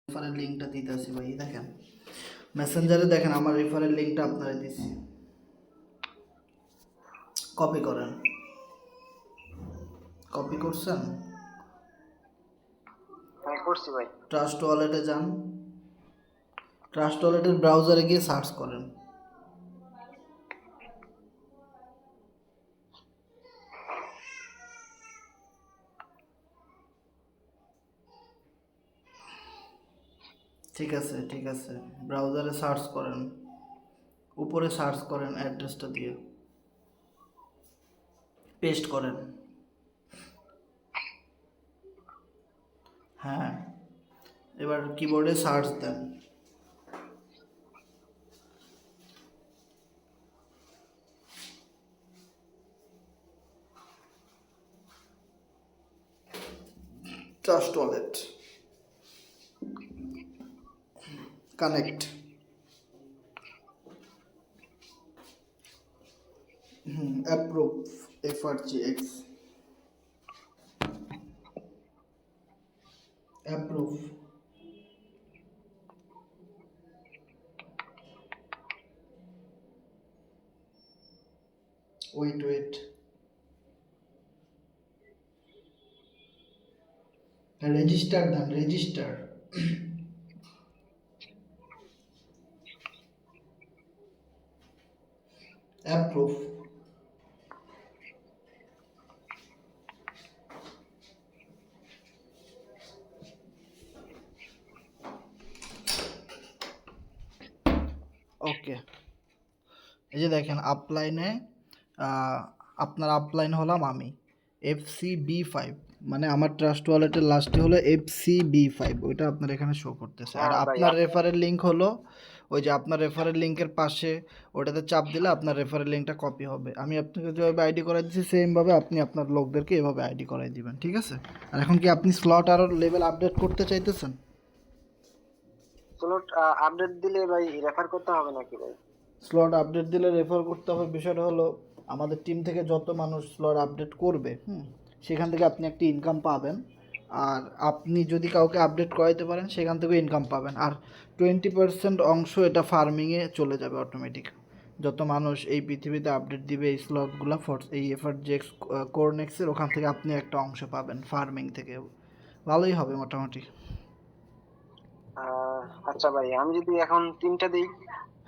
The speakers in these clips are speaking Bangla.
রেফারেল লিঙ্কটা দিতেছি ভাই, দেখেন মেসেঞ্জারে দেখেন আমার রেফারেল লিঙ্কটা আপনারা দিছি, কপি করেন। কপি করছেন? হ্যাঁ করছি ভাই। ট্রাস্ট ওয়ালেটে যান, ট্রাস্ট ওয়ালেটের ব্রাউজারে গিয়ে সার্চ করেন। ঠিক আছে ঠিক আছে, ব্রাউজারে সার্চ করেন, উপরে সার্চ করেন অ্যাড্রেসটা দিয়ে, পেস্ট করেন। হ্যাঁ, এবার কিবোর্ডে সার্চ দেন। Trust wallet connect, approve, FRGX approve, wait register দেন, রেজিস্টার, অ্যাপ্রুভ, ওকে। এই যে দেখেন আপলাইনে, আপনার আপলাইন হলাম আমি, FCB5, মানে আমার ট্রাস্ট ওয়ালেটের লাস্টে হলো FCB5, ওইটা আপনার এখানে শো করতেছে। আর হ্যাঁ ভাই আপনার রেফারেল লিঙ্ক হলো ওই যে আপনার রেফারেল লিঙ্কের পাশে, ওটাতে চাপ দিলে আপনার রেফারেল লিঙ্কটা কপি হবে। আমি আপনাকে যেভাবে আইডি করাই দিচ্ছি সেমভাবে আপনি আপনার লোকদেরকে এভাবে আইডি করাই দিবেন, ঠিক আছে? আর এখন কি আপনি স্লট আরও লেভেল আপডেট করতে চাইতেছেন? স্লট আপডেট দিলে ভাই রেফার করতে হবে নাকি ভাই? স্লট আপডেট দিলে রেফার করতে হবে, বিষয়টা হলো আমাদের টিম থেকে যত মানুষ স্লট আপডেট করবে, সেখান থেকে আপনি একটি ইনকাম পাবেন। আর আপনি যদি কাউকে আপডেট করাইতে পারেন সেখান থেকে ইনকাম পাবেন। আর 20% অংশ এটা ফার্মিংয়ে চলে যাবে অটোমেটিক। যত মানুষ এই পৃথিবীতে আপডেট দিবে এই স্লটগুলো এই FRGX কোরনেক্সের, ওখান থেকে আপনি একটা অংশ পাবেন ফার্মিং থেকে। ভালোই হবে মোটামুটি। আচ্ছা ভাই, আমি যদি এখন 3টা দিই?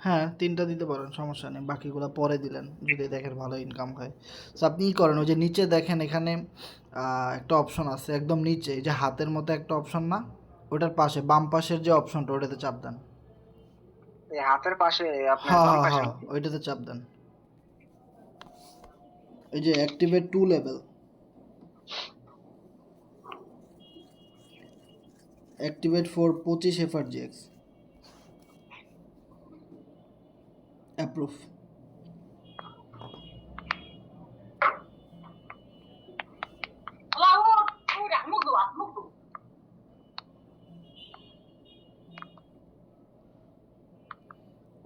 হ্যাঁ, 3টা দিতে পারেন, সমস্যা নেই, বাকিগুলো পরে দিলেন যদি দেখেন ভালো ইনকাম হয়। তো আপনি কী করেন, ওই যে নিচে দেখেন এখানে একটা অপশন আছে একদম নিচে, এই যে হাতের মতো একটা অপশন না, ওটার পাশে বাম পাশের যে অপশনটা ওটাতে চাপ দেন। এই হাতের পাশে আপনার হ্যাঁ বাম হ্যাঁ পাশে হ্যাঁ, নাকি? ওইটাতে চাপ দেন। এই যে activate 2 level, activate for 25 FRGX, approve.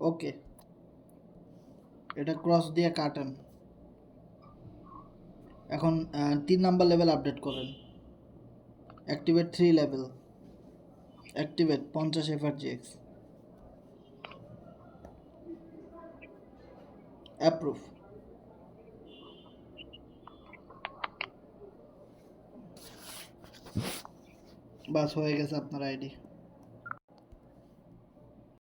Okay, এটা ক্রস দিয়ে কাটেন। এখন 3 নাম্বার লেভেল আপডেট করেন, activate 3 level, activate 50 FRGX, approve. বাস হয়ে গেছে আপনার আইডি।